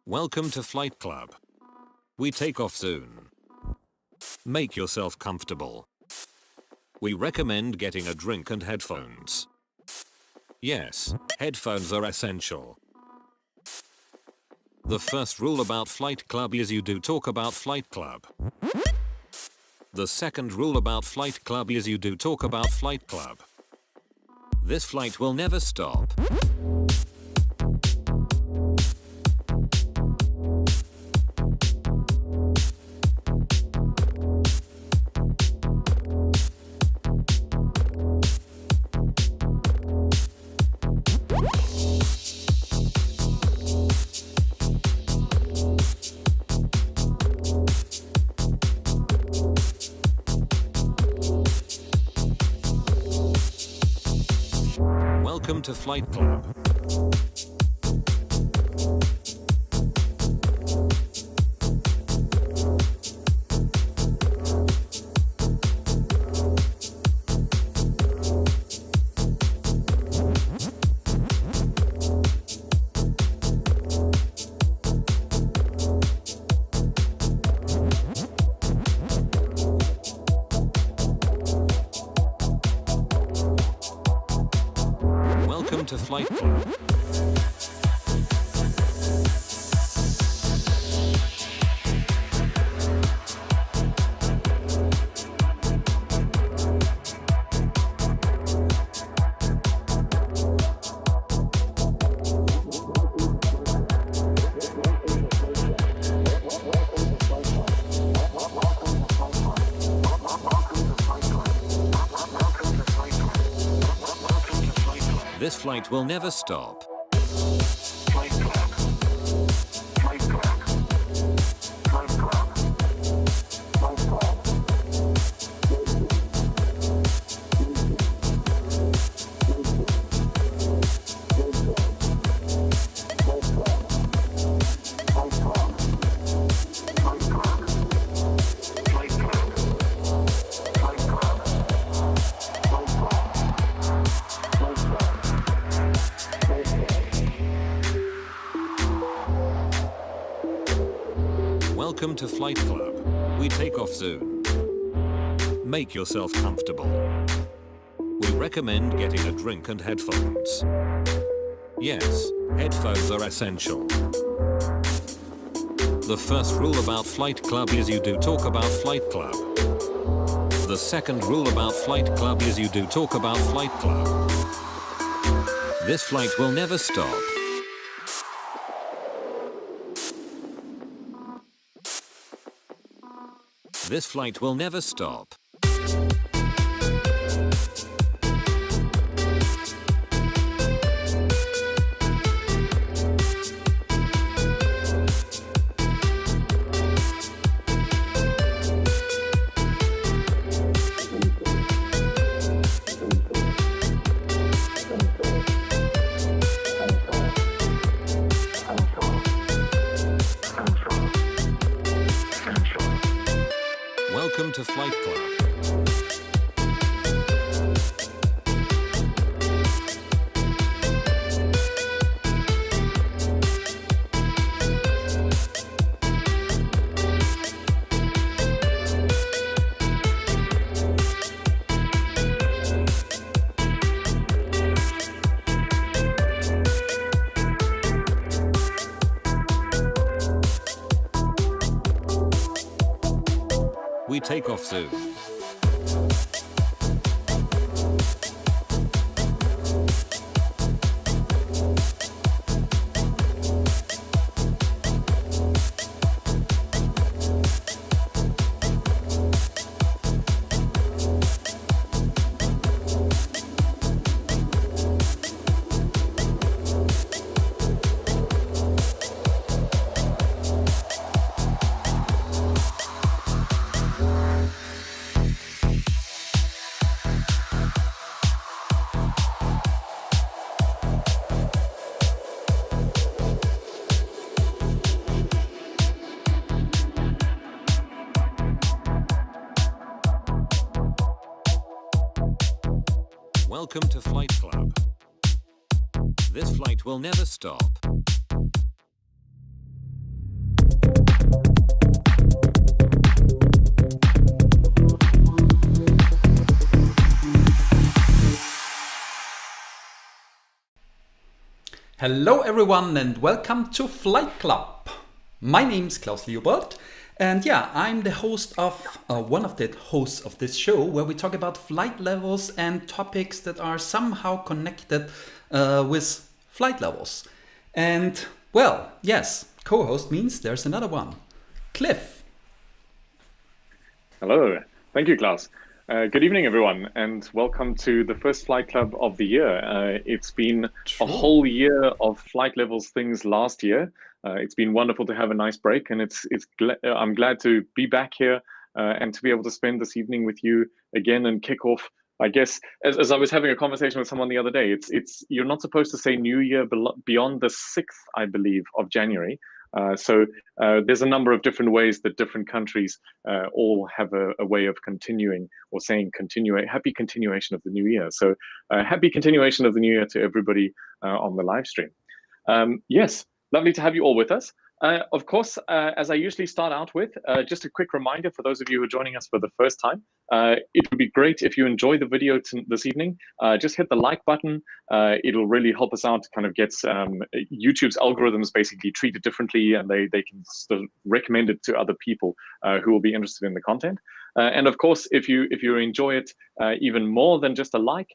Welcome to Flight Club. We take off soon. Make yourself comfortable. We recommend getting a drink and headphones. Yes, headphones are essential. The first rule about Flight Club is you do talk about Flight Club. The second rule about Flight Club is you do talk about Flight Club. This flight will never stop. Welcome to Flight Club. Welcome to Flight Club. This flight will never stop. Flight Club. Flight Club. Flight Club. Flight Club. Welcome to Flight Club. We take off soon. Make yourself comfortable. We recommend getting a drink and headphones. Yes, headphones are essential. The first rule about Flight Club is you do talk about Flight Club. The second rule about Flight Club is you do talk about Flight Club. This flight will never stop. This flight will never stop. Welcome to Flight Club. We take off soon. Welcome to Flight Club. This flight will never stop. Hello everyone and welcome to Flight Club. My name's Klaus Leopold and I'm the host of one of the hosts of this show where we talk about flight levels and topics that are somehow connected with flight levels. And well, yes, co-host means there's another one. Cliff. Hello. Thank you, Klaus. Good evening, everyone, and welcome to the first Flight Club of the year. It's been a whole year of flight levels things last year. It's been wonderful to have a nice break, and I'm glad to be back here and to be able to spend this evening with you again and kick off. I guess as I was having a conversation with someone the other day, it's you're not supposed to say New Year beyond the 6th, I believe, of January. So there's a number of different ways that different countries all have a way of continuing or saying happy continuation of the new year. So happy continuation of the new year to everybody on the live stream. Yes, lovely to have you all with us. Of course, as I usually start out with, just a quick reminder for those of you who are joining us for the first time, it would be great if you enjoy the video this evening. Just hit the like button. It'll really help us out to kind of get YouTube's algorithms basically treated differently, and they can sort of recommend it to other people who will be interested in the content. And of course, if you enjoy it even more than just a like,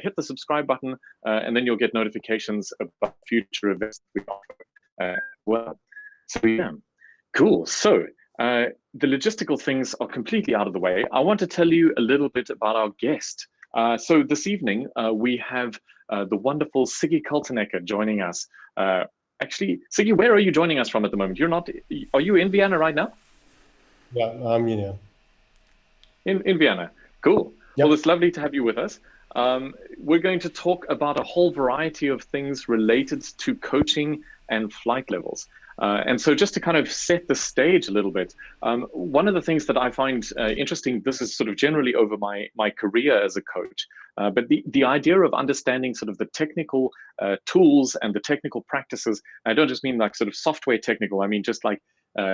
hit the subscribe button, and then you'll get notifications about future events we offer. Well. So yeah, cool. So the logistical things are completely out of the way. I want to tell you a little bit about our guest. So this evening we have the wonderful Siegfried Kaltenecker joining us. Actually, Siggy, where are you joining us from at the moment? Are you in Vienna right now? Yeah, I'm in. In Vienna. Cool. Yep. Well, it's lovely to have you with us. We're going to talk about a whole variety of things related to coaching and flight levels. And so just to kind of set the stage a little bit, one of the things that I find interesting, this is sort of generally over my career as a coach, but the idea of understanding sort of the technical tools and the technical practices, I don't just mean like sort of software technical, I mean just like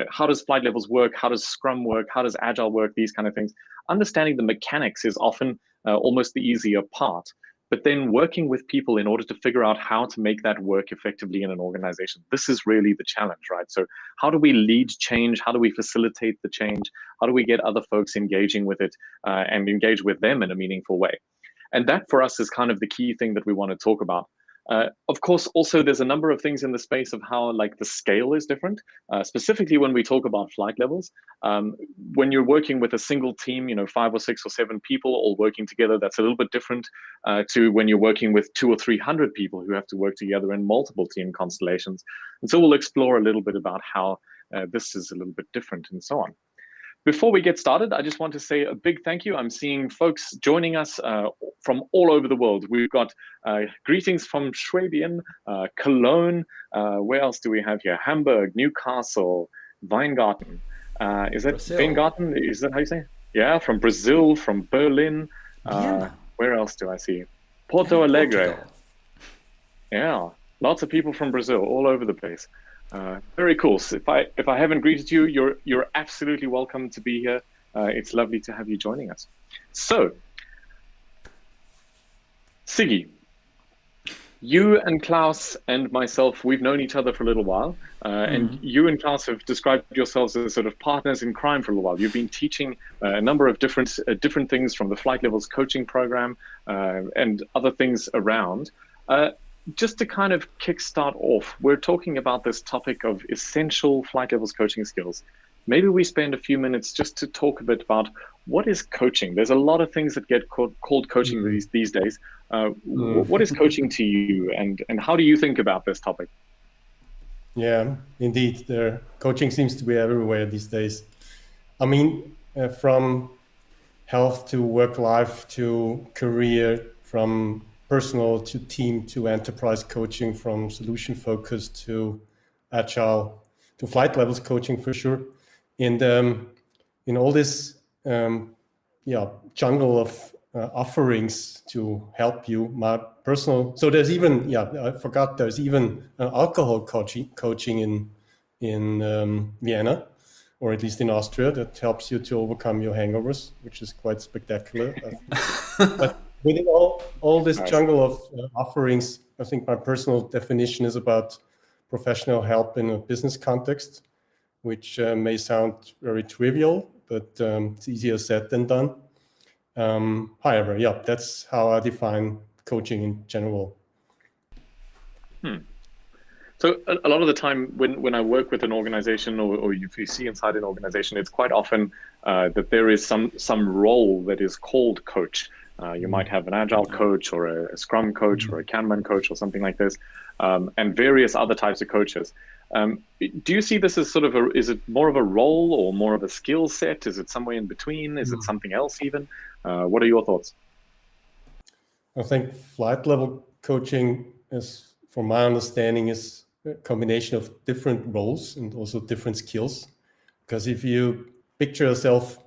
how does flight levels work, how does Scrum work, how does Agile work, these kind of things. Understanding the mechanics is often almost the easier part. But then working with people in order to figure out how to make that work effectively in an organization, this is really the challenge, right? So how do we lead change? How do we facilitate the change? How do we get other folks engaging with it and engage with them in a meaningful way? And that for us is kind of the key thing that we want to talk about. Of course, also there's a number of things in the space of how like the scale is different, specifically when we talk about flight levels. When you're working with a single team, 5 or 6 or 7 people all working together, that's a little bit different to when you're working with 200 or 300 people who have to work together in multiple team constellations. And so we'll explore a little bit about how this is a little bit different and so on. Before we get started, I just want to say a big thank you. I'm seeing folks joining us from all over the world. We've got greetings from Schwabien, Cologne. Where else do we have here? Hamburg, Newcastle, Weingarten. Is that Brazil. Weingarten? Is that how you say it? Yeah, from Brazil, from Berlin. Where else do I see? Porto Alegre. Portugal. Yeah, lots of people from Brazil all over the place. Very cool. So if I haven't greeted you, you're absolutely welcome to be here. It's lovely to have you joining us. So, Siggy, you and Klaus and myself, we've known each other for a little while, and you and Klaus have described yourselves as sort of partners in crime for a little while. You've been teaching a number of different things from the Flight Levels coaching program and other things around. Just to kind of kickstart off, we're talking about this topic of essential flight levels coaching skills. Maybe we spend a few minutes just to talk a bit about what is coaching. There's a lot of things that get called coaching these days. What is coaching to you, and how do you think about this topic? Yeah, indeed. Coaching seems to be everywhere these days. I mean, from health to work life to career, from personal to team to enterprise coaching, from solution focus to agile to flight levels coaching for sure. And in all this jungle of offerings to help you, my personal, so there's even, I forgot, there's even alcohol coaching in Vienna. or at least in Austria, that helps you to overcome your hangovers, which is quite spectacular. But within all this jungle of offerings, I think my personal definition is about professional help in a business context, which may sound very trivial, but it's easier said than done. However, yeah, that's how I define coaching in general. So a lot of the time when I work with an organization or if you see inside an organization, it's quite often that there is some role that is called coach. You might have an agile coach or a scrum coach or a Kanban coach or something like this, and various other types of coaches. Do you see this as sort of is it more of a role or more of a skill set? Is it somewhere in between? Is it something else even? What are your thoughts? I think flight level coaching is, from my understanding, is a combination of different roles and also different skills. Because if you picture yourself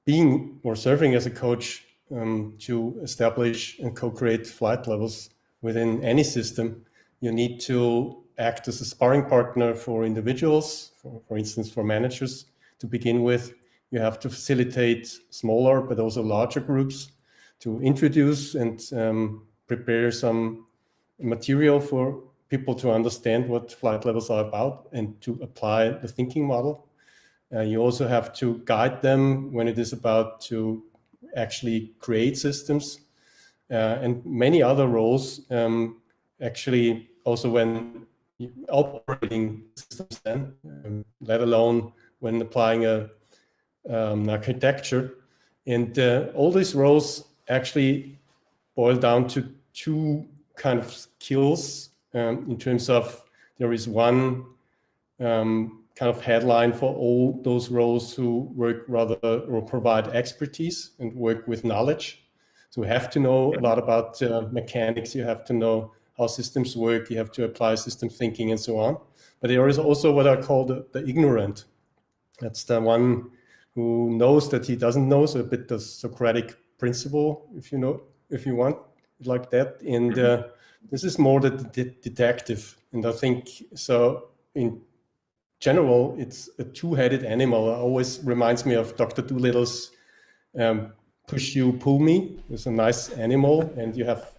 being or serving as a coach to establish and co-create flight levels within any system, you need to act as a sparring partner for individuals, for instance, for managers to begin with. You have to facilitate smaller but also larger groups to introduce and prepare some material for people to understand what flight levels are about and to apply the thinking model. You also have to guide them when it is about to actually create systems and many other roles, actually also when operating systems then, let alone when applying an architecture. And all these roles actually boil down to two kind of skills in terms of there is one kind of headline for all those roles who work rather or provide expertise and work with knowledge. So you have to know a lot about mechanics, you have to know how systems work, you have to apply system thinking and so on. But there is also what I call the ignorant. That's the one who knows that he doesn't know, so a bit the Socratic principle, if you want, like that. And this is more the detective. And I think so in general, it's a two-headed animal. It always reminds me of Dr. Dolittle's push you, pull me. It's a nice animal, and you have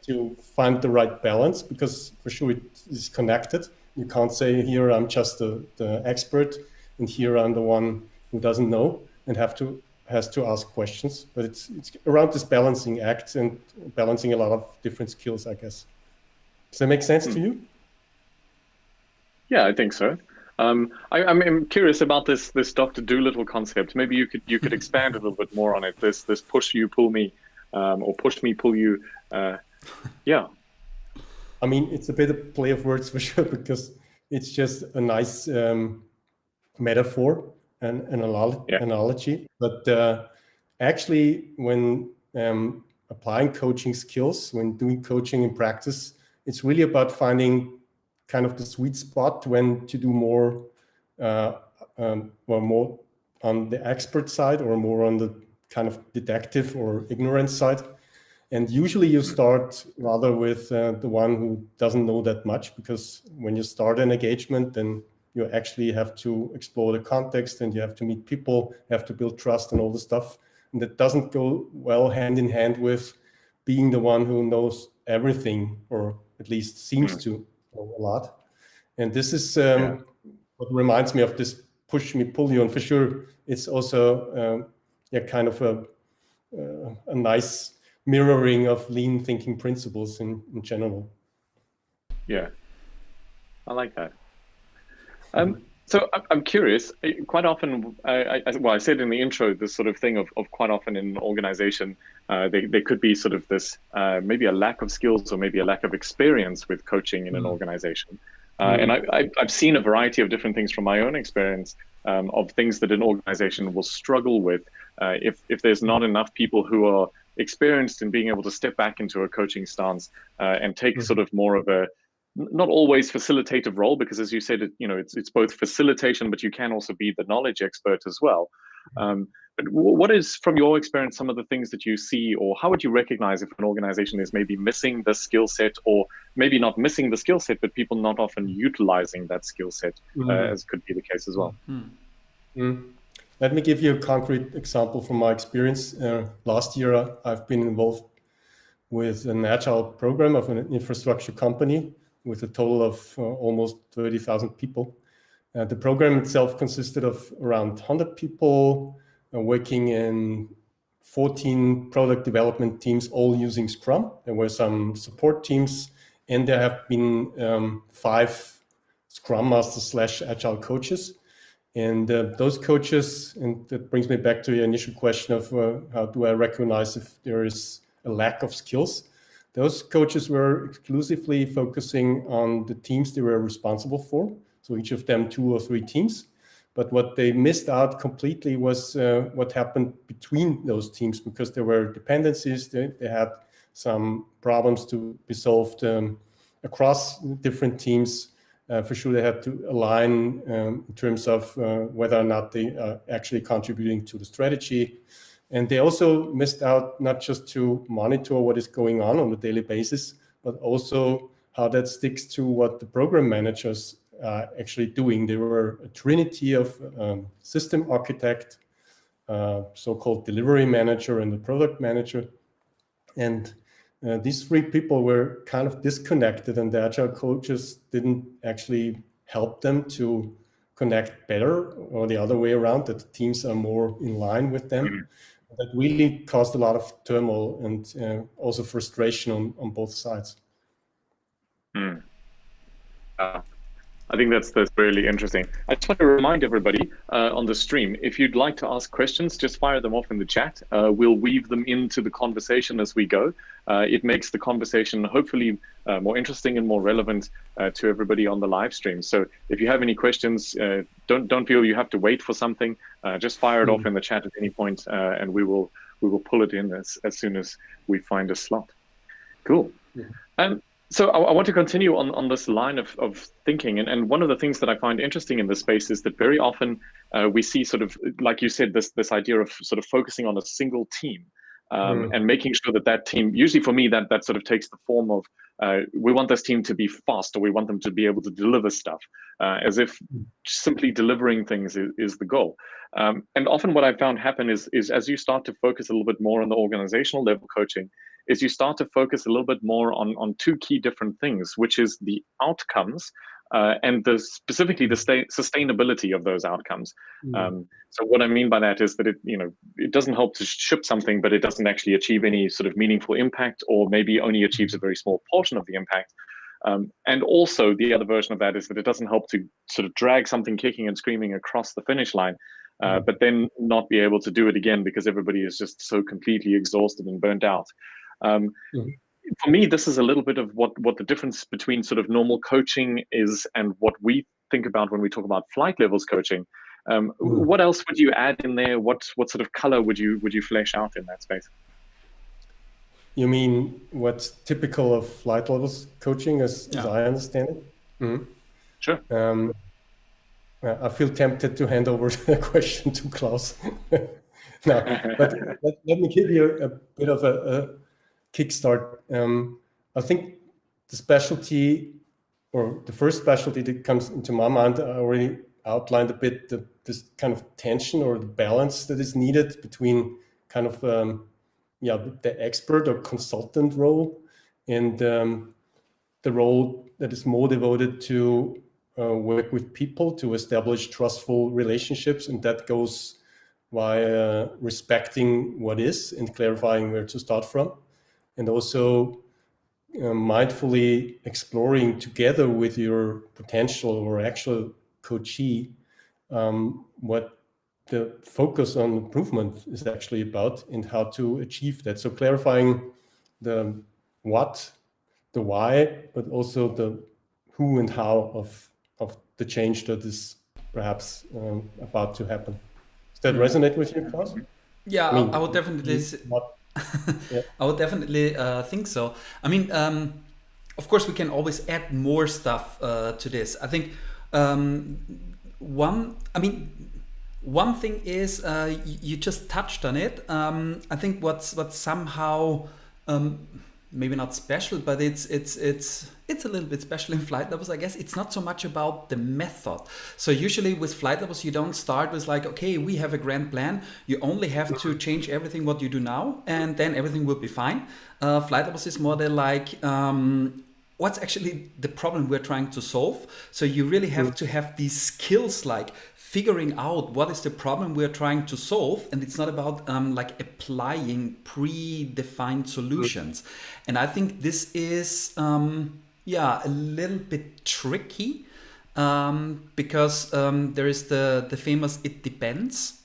to find the right balance, because for sure it is connected. You can't say, here I'm just the expert, and here I'm the one who doesn't know and has to ask questions. But it's around this balancing act and balancing a lot of different skills, I guess. Does that make sense to you? Yeah, I think so. I'm curious about this Dr. Dolittle concept. Maybe you could expand a little bit more on it. This push you, pull me, or push me, pull you. Yeah. I mean, it's a bit of play of words for sure, because it's just a nice metaphor and analogy. But actually, when applying coaching skills, when doing coaching in practice, it's really about finding kind of the sweet spot when to do more, more on the expert side or more on the kind of detective or ignorant side. And usually you start rather with the one who doesn't know that much, because when you start an engagement, then you actually have to explore the context and you have to meet people, you have to build trust and all the stuff. And that doesn't go well hand in hand with being the one who knows everything, or at least seems to know a lot. And this is what reminds me of this push me, pull you. And for sure, it's also kind of a nice mirroring of lean thinking principles in general. Yeah, I like that. So I'm curious, quite often, I said in the intro, this sort of thing of quite often in an organization, there could be sort of this, maybe a lack of skills or maybe a lack of experience with coaching in an organization. And I've seen a variety of different things from my own experience of things that an organization will struggle with if there's not enough people who are experienced in being able to step back into a coaching stance and take sort of more of a, not always facilitative role, because as you said, it's both facilitation, but you can also be the knowledge expert as well. But what is, from your experience, some of the things that you see, or how would you recognize if an organization is maybe missing the skill set, or maybe not missing the skill set, but people not often utilizing that skill set, as could be the case as well? Mm. Let me give you a concrete example from my experience. Last year, I've been involved with an agile program of an infrastructure company with a total of almost 30,000 people. The program itself consisted of around 100 people working in 14 product development teams, all using Scrum. There were some support teams, and there have been 5 Scrum Masters / Agile coaches. And those coaches, and that brings me back to your initial question of how do I recognize if there is a lack of skills? Those coaches were exclusively focusing on the teams they were responsible for. So each of them 2 or 3 teams. But what they missed out completely was what happened between those teams, because there were dependencies. They had some problems to be solved across different teams. For sure, they had to align in terms of whether or not they are actually contributing to the strategy. And they also missed out not just to monitor what is going on a daily basis, but also how that sticks to what the program managers are actually doing. There were a trinity of system architect, so-called delivery manager, and the product manager. And these 3 people were kind of disconnected, and the agile coaches didn't actually help them to connect better, or the other way around, that the teams are more in line with them. Mm-hmm. That really caused a lot of turmoil and also frustration on both sides. I think that's really interesting. I just want to remind everybody on the stream, if you'd like to ask questions, just fire them off in the chat. We'll weave them into the conversation as we go. It makes the conversation hopefully more interesting and more relevant to everybody on the live stream. So if you have any questions, don't feel you have to wait for something. Just fire it off in the chat at any point, and we will pull it in as soon as we find a slot. Cool. So I want to continue on this line of thinking. And one of the things that I find interesting in this space is that very often we see sort of, like you said, this idea of sort of focusing on a single team and making sure that team, usually for me, that sort of takes the form of, we want this team to be fast, or we want them to be able to deliver stuff, as if simply delivering things is the goal. And often what I found happen is as you start to focus a little bit more on the organizational level coaching, is you start to focus a little bit more on 2 key different things, which is the outcomes and specifically the sustainability of those outcomes. So what I mean by that is that it doesn't help to ship something, but it doesn't actually achieve any sort of meaningful impact, or maybe only achieves a very small portion of the impact. And also the other version of that is that it doesn't help to sort of drag something kicking and screaming across the finish line, but then not be able to do it again because everybody is just so completely exhausted and burnt out. For me, this is a little bit of what the difference between sort of normal coaching is and what we think about when we talk about flight levels coaching. What else would you add in there? What sort of color would you flesh out in that space? You mean what's typical of flight levels coaching, as I understand it? Mm-hmm. Sure. I feel tempted to hand over the question to Klaus. No, but let me give you a bit of a kickstart. I think the specialty, or the first specialty that comes into my mind, I already outlined a bit this kind of tension or the balance that is needed between kind of the expert or consultant role and the role that is more devoted to work with people to establish trustful relationships, and that goes via respecting what is and clarifying where to start from. And also mindfully exploring together with your potential or actual coachee what the focus on improvement is actually about and how to achieve that. So clarifying the what, the why, but also the who and how of the change that is perhaps about to happen. Does that resonate with you, Klaus? Yeah, I would definitely. I would definitely think so. I mean, of course, we can always add more stuff to this. I think one thing is you just touched on it. I think what's somehow maybe not special, but it's a little bit special in flight levels, I guess. It's not so much about the method. So usually with flight levels, you don't start with like, okay, we have a grand plan. You only have to change everything what you do now, and then everything will be fine. Flight levels is more than like, what's actually the problem we're trying to solve. So you really have to have these skills like figuring out what is the problem we're trying to solve, and it's not about like applying predefined solutions. And I think this is a little bit tricky because there is the famous "it depends,"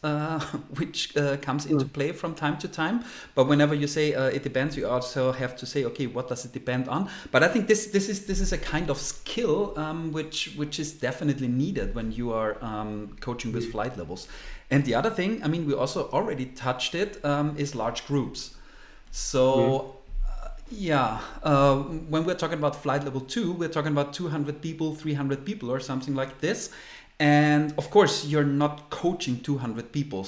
which comes into play from time to time. But whenever you say "it depends," you also have to say, okay, what does it depend on? But I think this is a kind of skill which is definitely needed when you are coaching with flight levels. And the other thing, I mean, we also already touched it, is large groups. So. When we're talking about flight level 2, we're talking about 200 people, 300 people or something like this. And of course, you're not coaching 200 people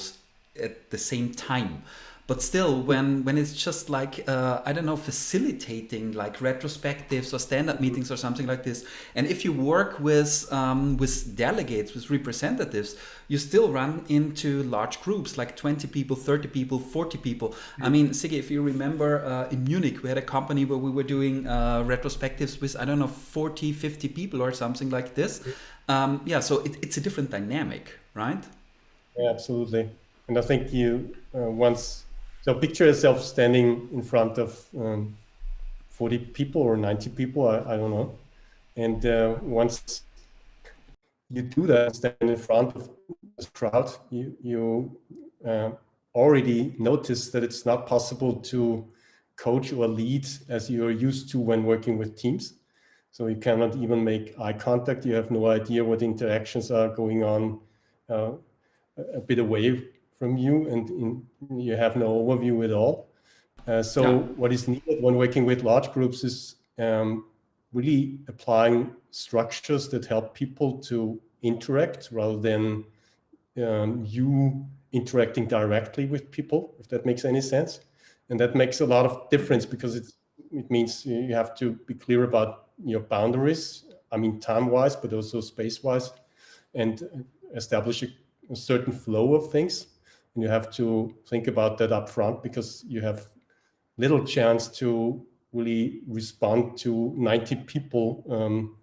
at the same time. But still, when it's just like, I don't know, facilitating like retrospectives or stand-up meetings or something like this. And if you work with delegates, with representatives, you still run into large groups, like 20 people, 30 people, 40 people. I mean, Siggi, if you remember in Munich, we had a company where we were doing retrospectives with, I don't know, 40, 50 people or something like this. So it's a different dynamic, right? Yeah, absolutely. And I think you so picture yourself standing in front of 40 people or 90 people, I don't know. And once you do that, stand in front of this crowd, you already notice that it's not possible to coach or lead as you're used to when working with teams. So you cannot even make eye contact. You have no idea what interactions are going on a bit away from you, and you have no overview at all. What is needed when working with large groups is really applying structures that help people to interact rather than you interacting directly with people, if that makes any sense. And that makes a lot of difference because it means you have to be clear about your boundaries, I mean time-wise, but also space-wise, and establish a certain flow of things. And you have to think about that up front because you have little chance to really respond to 90 people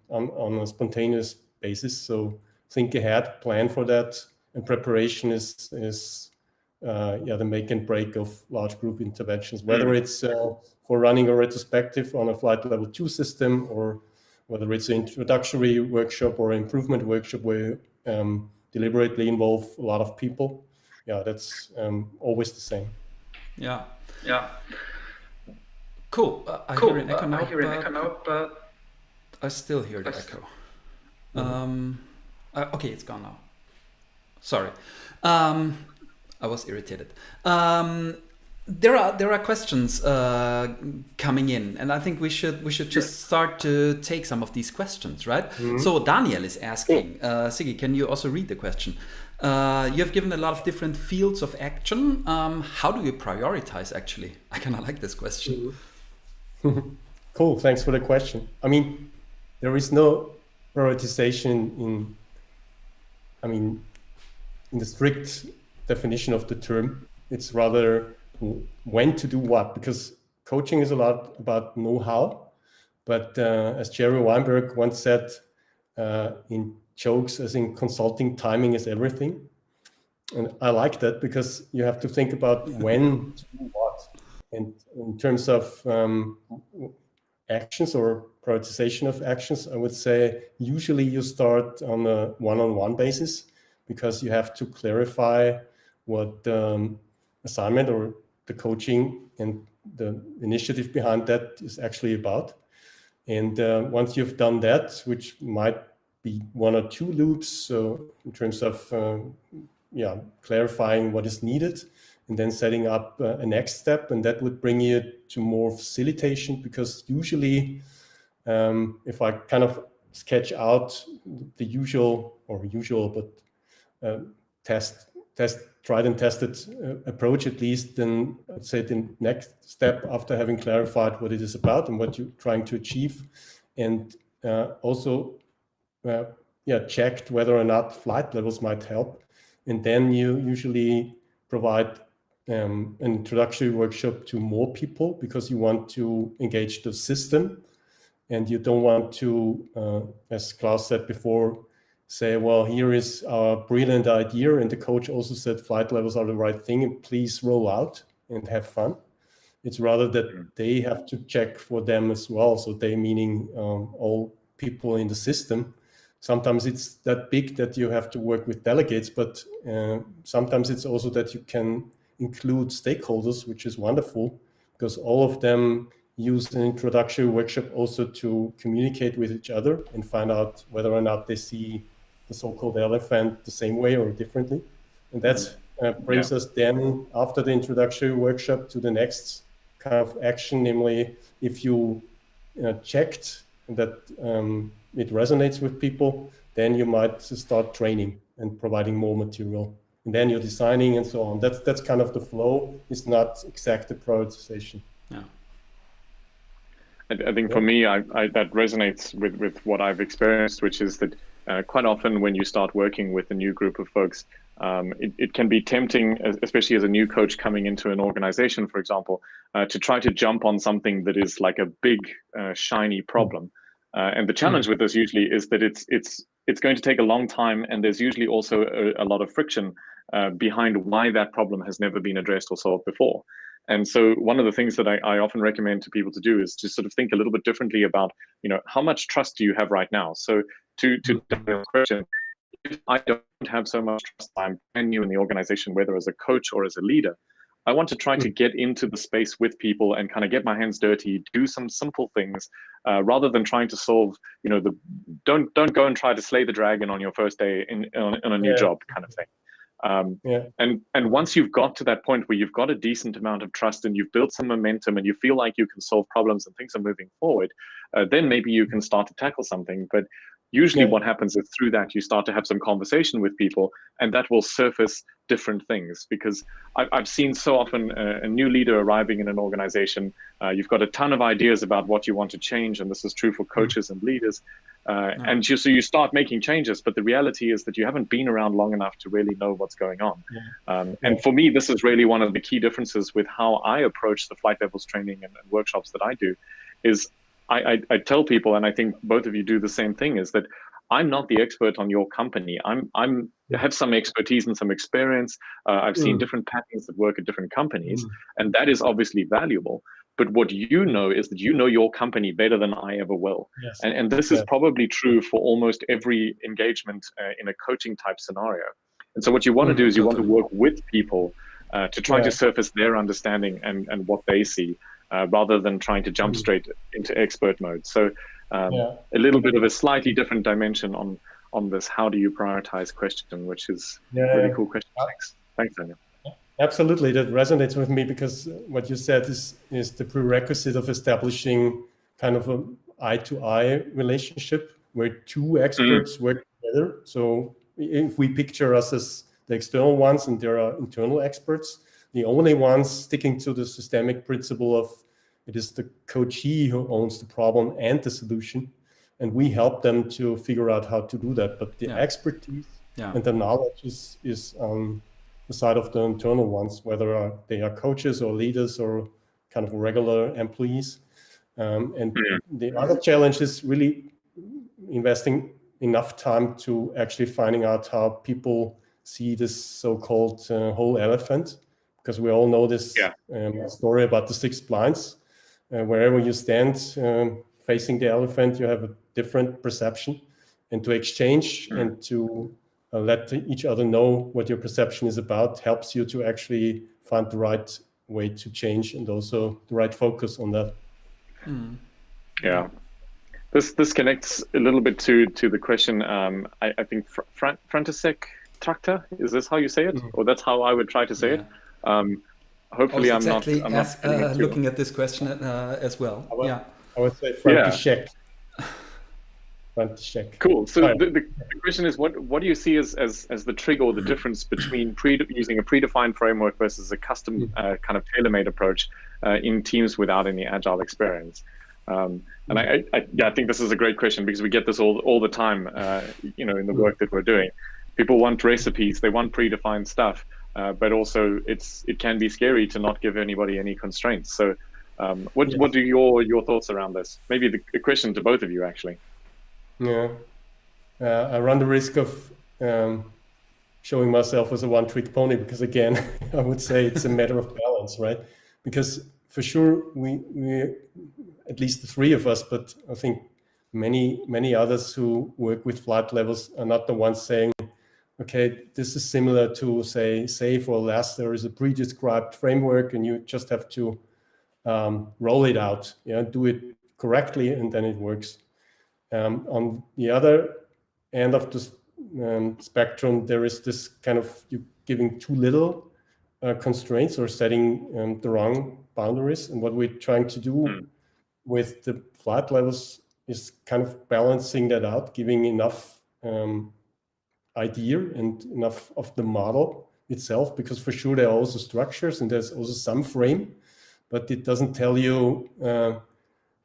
on a spontaneous basis. So think ahead, plan for that, and preparation is the make and break of large group interventions, whether it's for running a retrospective on a flight level 2 system, or whether it's an introductory workshop or improvement workshop where you deliberately involve a lot of people. Yeah, that's always the same. Yeah. Cool. I hear an echo now, but I still hear the echo. Okay, it's gone now. Sorry. I was irritated. There are questions coming in, and I think we should just start to take some of these questions, right? So Daniel is asking, Siggi, can you also read the question? You have given a lot of different fields of action. How do you prioritize, actually? I kind of like this question. Cool, thanks for the question. I mean, there is no prioritization in the strict definition of the term. It's rather when to do what, because coaching is a lot about know-how. But as Jerry Weinberg once said in jokes, as in consulting, timing is everything. And I like that because you have to think about when to do what. And in terms of actions or prioritization of actions, I would say usually you start on a one-on-one basis because you have to clarify what the assignment or the coaching and the initiative behind that is actually about. And once you've done that, which might be one or two loops, so in terms of clarifying what is needed, and then setting up a next step, and that would bring you to more facilitation, because usually if I kind of sketch out the usual but test tried and tested approach, at least, then I'd say the next step after having clarified what it is about and what you're trying to achieve, and also checked whether or not flight levels might help. And then you usually provide an introductory workshop to more people because you want to engage the system, and you don't want to, as Klaus said before, say, well, here is our brilliant idea, and the coach also said flight levels are the right thing, and please roll out and have fun. It's rather that they have to check for them as well. So they meaning all people in the system. Sometimes it's that big that you have to work with delegates, but sometimes it's also that you can include stakeholders, which is wonderful, because all of them use an introductory workshop also to communicate with each other and find out whether or not they see the so-called elephant the same way or differently. And that brings us then, after the introductory workshop, to the next kind of action, namely, if you checked that it resonates with people, then you might start training and providing more material. And then you're designing and so on. That's kind of the flow. It's not exact prioritization. Yeah. I think for me, that resonates with what I've experienced, which is that quite often when you start working with a new group of folks, it can be tempting, especially as a new coach coming into an organization, for example, to try to jump on something that is like a big, shiny problem. And the challenge with this usually is that it's going to take a long time, and there's usually also a lot of friction behind why that problem has never been addressed or solved before. And so one of the things that I often recommend to people to do is to sort of think a little bit differently about, how much trust do you have right now? So to the question, if I don't have so much trust, I'm brand new in the organization, whether as a coach or as a leader, I want to try to get into the space with people and kind of get my hands dirty, do some simple things, rather than trying to solve, don't go and try to slay the dragon on your first day on a new job kind of thing. And once you've got to that point where you've got a decent amount of trust and you've built some momentum and you feel like you can solve problems and things are moving forward, then maybe you can start to tackle something. But usually what happens is through that, you start to have some conversation with people, and that will surface different things. Because I've seen so often a new leader arriving in an organization, you've got a ton of ideas about what you want to change, and this is true for coaches and leaders. And so you start making changes, but the reality is that you haven't been around long enough to really know what's going on. And for me, this is really one of the key differences with how I approach the flight levels training and workshops that I do, is I tell people, and I think both of you do the same thing, is that I'm not the expert on your company. I have some expertise and some experience. I've seen different patterns that work at different companies, and that is obviously valuable. But what you know is that you know your company better than I ever will. Yes. And this is probably true for almost every engagement in a coaching type scenario. And so what you want to do is you want to work with people to try to surface their understanding and what they see, rather than trying to jump straight into expert mode. So a little bit of a slightly different dimension on this how do you prioritize question, which is a really cool question. Thanks, Daniel. Absolutely, that resonates with me, because what you said is the prerequisite of establishing kind of an eye-to-eye relationship where two experts work together. So if we picture us as the external ones and there are internal experts, the only ones sticking to the systemic principle of it is the coachee who owns the problem and the solution, and we help them to figure out how to do that. But the expertise and the knowledge is on the side of the internal ones, whether they are coaches or leaders or kind of regular employees. And the other challenge is really investing enough time to actually finding out how people see this so-called whole elephant, because we all know this story about the 6 blinds. Wherever you stand facing the elephant, you have a different perception, and to exchange and to let each other know what your perception is about helps you to actually find the right way to change and also the right focus on that. Yeah, this connects a little bit to the question. I think František Traktor, is this how you say it, or that's how I would try to say it? Hopefully, I'm not looking at this question as well. I would say František. want to check. Cool. So All right. the question is, what do you see as the trigger or the difference between using a predefined framework versus a custom kind of tailor-made approach in teams without any agile experience? And I think this is a great question because we get this all the time, in the work that we're doing. People want recipes, they want predefined stuff, but also it can be scary to not give anybody any constraints. So what do your thoughts around this? Maybe a question to both of you, actually. Yeah, I run the risk of showing myself as a one-trick pony because, again, I would say it's a matter of balance, right? Because for sure, we at least the three of us, but I think many others who work with flight levels are not the ones saying, okay, this is similar to, say, SAFe or LAS. There is a pre-described framework, and you just have to roll it out, do it correctly, and then it works. On the other end of the spectrum, there is this kind of you giving too little constraints or setting the wrong boundaries. And what we're trying to do with the flight levels is kind of balancing that out, giving enough idea and enough of the model itself, because for sure there are also structures and there's also some frame, but it doesn't tell you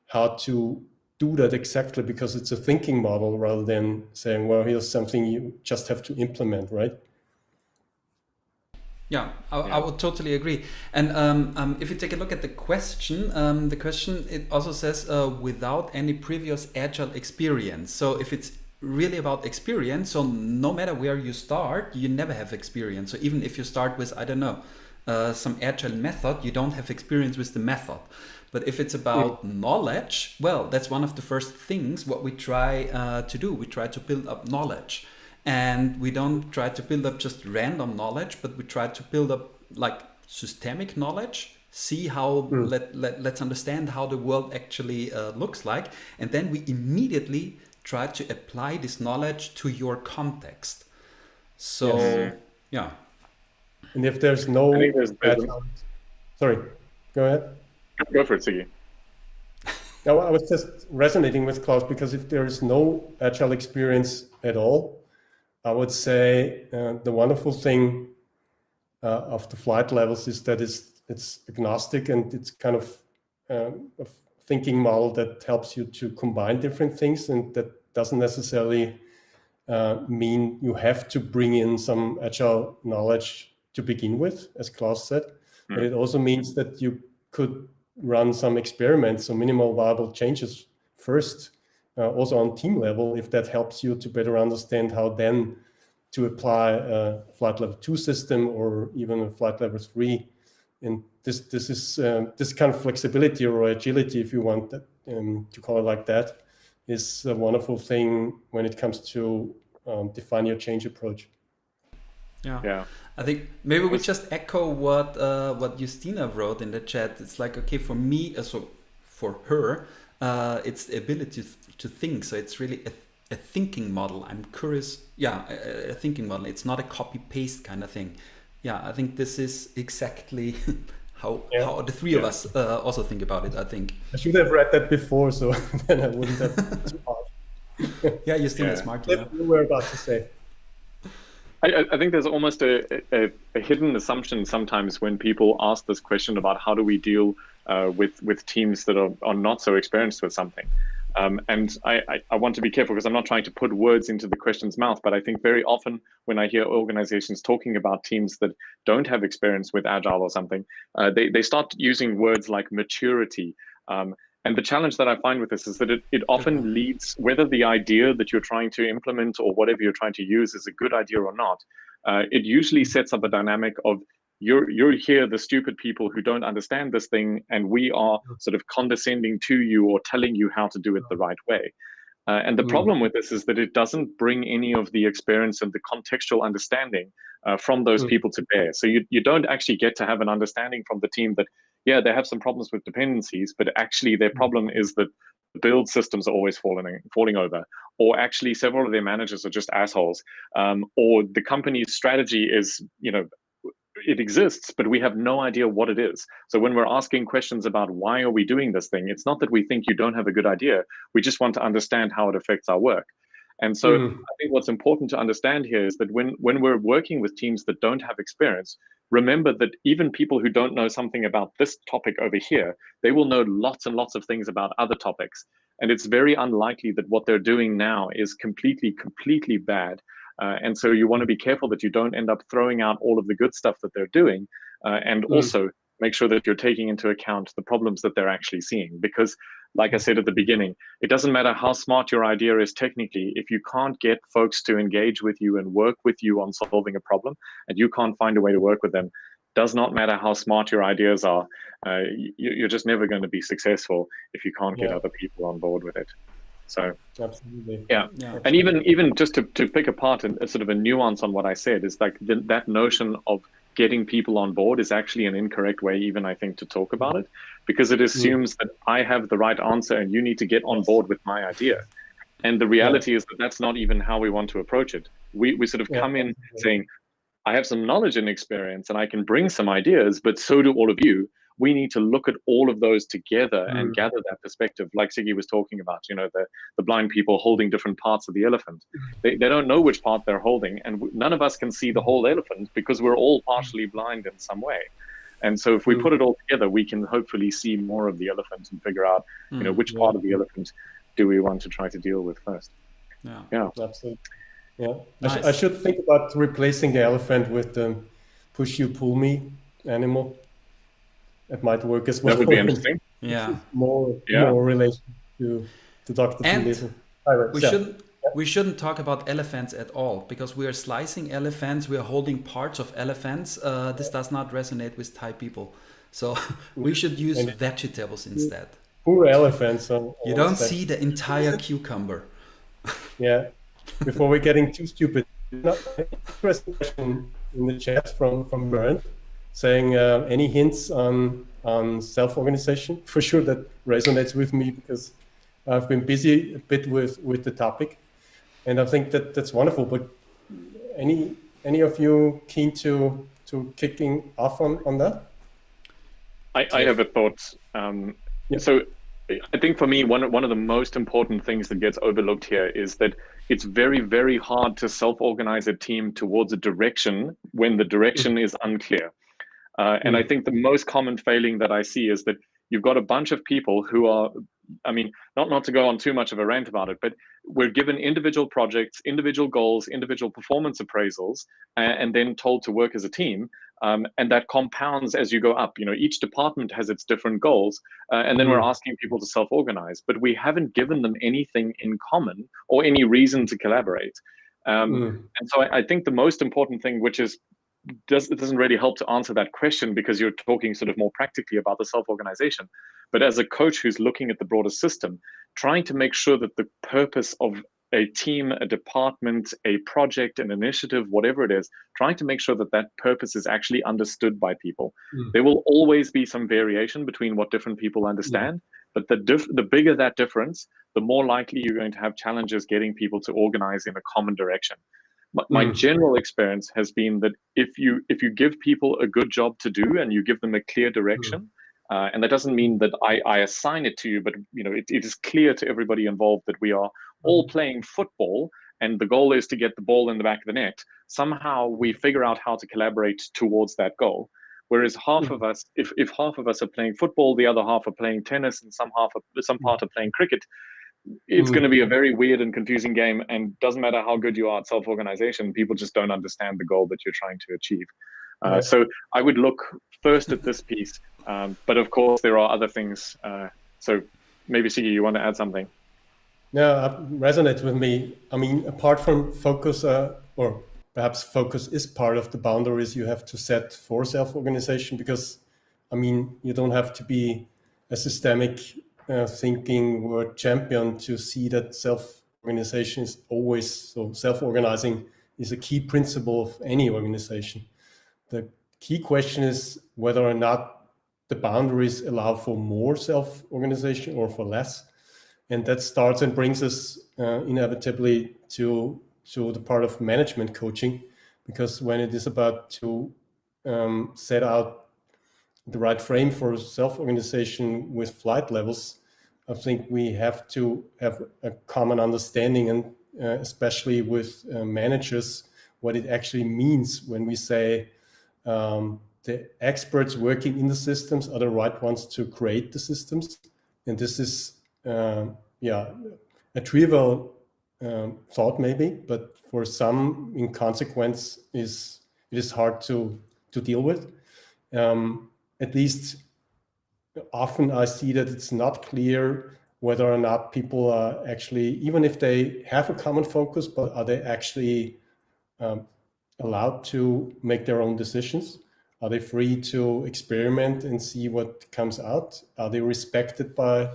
how to do that exactly, because it's a thinking model rather than saying, well, here's something you just have to implement, right? Yeah, I would totally agree. And if you take a look at the question, it also says without any previous agile experience. So if it's really about experience, so no matter where you start, you never have experience. So even if you start with, I don't know, some agile method, you don't have experience with the method. But if it's about knowledge, well, that's one of the first things what we try to do. We try to build up knowledge. And we don't try to build up just random knowledge, but we try to build up like systemic knowledge, see how, let's understand how the world actually looks like. And then we immediately try to apply this knowledge to your context. So, yeah. And if there's no... Sorry, go ahead. Go for it, Sigi. No, I was just resonating with Klaus, because if there is no agile experience at all, I would say the wonderful thing of the flight levels is that it's agnostic, and it's kind of a thinking model that helps you to combine different things, and that doesn't necessarily mean you have to bring in some agile knowledge to begin with, as Klaus said, but it also means that you could run some experiments, so minimal viable changes first, also on team level, if that helps you to better understand how then to apply a flight level 2 system or even a flight level 3. And this is this kind of flexibility or agility, if you want that, to call it like that, is a wonderful thing when it comes to define your change approach. Yeah. I think maybe we just echo what Justina wrote in the chat. It's like, okay, for me, so for her, it's the ability to think. So it's really a thinking model. I'm curious. Yeah, a thinking model. It's not a copy paste kind of thing. Yeah, I think this is exactly how the three of us also think about it, I think. I should have read that before, so then I wouldn't have too hard. Yeah, Justina is smart. That's what you were about to say. I think there's almost a hidden assumption sometimes when people ask this question about how do we deal with teams that are not so experienced with something. And I want to be careful because I'm not trying to put words into the question's mouth, but I think very often when I hear organizations talking about teams that don't have experience with Agile or something, they start using words like maturity. And the challenge that I find with this is that it often leads, whether the idea that you're trying to implement or whatever you're trying to use is a good idea or not, it usually sets up a dynamic of you're here, the stupid people who don't understand this thing, and we are sort of condescending to you or telling you how to do it the right way. And the problem with this is that it doesn't bring any of the experience and the contextual understanding from those people to bear. So you don't actually get to have an understanding from the team that, yeah, they have some problems with dependencies, but actually their problem is that the build systems are always falling over, or actually several of their managers are just assholes, or the company's strategy is, it exists, but we have no idea what it is. So when we're asking questions about why are we doing this thing, it's not that we think you don't have a good idea. We just want to understand how it affects our work. And so I think what's important to understand here is that when we're working with teams that don't have experience, remember that even people who don't know something about this topic over here, they will know lots and lots of things about other topics. And it's very unlikely that what they're doing now is completely bad. And so you want to be careful that you don't end up throwing out all of the good stuff that they're doing, and also make sure that you're taking into account the problems that they're actually seeing. Because, like I said at the beginning, it doesn't matter how smart your idea is technically, if you can't get folks to engage with you and work with you on solving a problem, and you can't find a way to work with them, does not matter how smart your ideas are, you're just never going to be successful if you can't get other people on board with it. So absolutely, yeah. And even just to pick apart a sort of a nuance on what I said is like that notion of getting people on board is actually an incorrect way, even I think, to talk about it, because it assumes that I have the right answer and you need to get on board with my idea. And the reality is that that's not even how we want to approach it. We sort of come in saying, I have some knowledge and experience and I can bring some ideas, but so do all of you. We need to look at all of those together and gather that perspective, like Siggy was talking about, you know, the blind people holding different parts of the elephant. They don't know which part they're holding, and none of us can see the whole elephant because we're all partially blind in some way. And so if we put it all together, we can hopefully see more of the elephant and figure out, you know, which part of the elephant do we want to try to deal with first. Yeah. Absolutely. Yeah. Nice. I should think about replacing the elephant with the push you pull me animal. It might work as well. That would be interesting. Yeah. more relation to Dr. And Dolittle. we shouldn't talk about elephants at all, because we are slicing elephants, we are holding parts of elephants. This does not resonate with Thai people. So we should use vegetables instead. Poor elephants. You don't see the entire cucumber. Yeah. Before we're getting too stupid, interesting question in the chat from Bernd, saying any hints on self-organization? For sure, that resonates with me because I've been busy a bit with the topic, and I think that's wonderful. But any of you keen to kicking off on that? I have a thought. So I think for me, one of the most important things that gets overlooked here is that it's very, very hard to self-organize a team towards a direction when the direction is unclear. And I think the most common failing that I see is that you've got a bunch of people who are, I mean, not to go on too much of a rant about it, but we're given individual projects, individual goals, individual performance appraisals, and then told to work as a team. And that compounds as you go up. You know, each department has its different goals, and then we're asking people to self-organize, but we haven't given them anything in common or any reason to collaborate. And so I think the most important thing, which is, it doesn't really help to answer that question because you're talking sort of more practically about the self-organization. But as a coach who's looking at the broader system, trying to make sure that the purpose of a team, a department, a project, an initiative, whatever it is, trying to make sure that that purpose is actually understood by people. There will always be some variation between what different people understand, but the bigger that difference, the more likely you're going to have challenges getting people to organize in a common direction. My general experience has been that if you give people a good job to do and you give them a clear direction, and that doesn't mean that I assign it to you, but you know it is clear to everybody involved that we are all playing football and the goal is to get the ball in the back of the net. Somehow we figure out how to collaborate towards that goal. Whereas half of us, if half of us are playing football, the other half are playing tennis, and some part are playing cricket, it's going to be a very weird and confusing game, and doesn't matter how good you are at self-organization, people just don't understand the goal that you're trying to achieve. So I would look first at this piece, but of course there are other things. So maybe Siggy, you want to add something? No, it resonates with me. I mean, apart from focus, or perhaps focus is part of the boundaries you have to set for self-organization, because I mean, you don't have to be a systemic thinking word champion to see that self-organization is always, so self-organizing is a key principle of any organization. The key question is whether or not the boundaries allow for more self-organization or for less. And that starts and brings us inevitably to the part of management coaching, because when it is about to set out the right frame for self-organization with flight levels, I think we have to have a common understanding, and especially with managers, what it actually means when we say the experts working in the systems are the right ones to create the systems. And this is, a trivial thought maybe, but for some, in consequence, it is hard to deal with. At least often I see that it's not clear whether or not people are actually, even if they have a common focus, but are they actually allowed to make their own decisions? Are they free to experiment and see what comes out? Are they respected by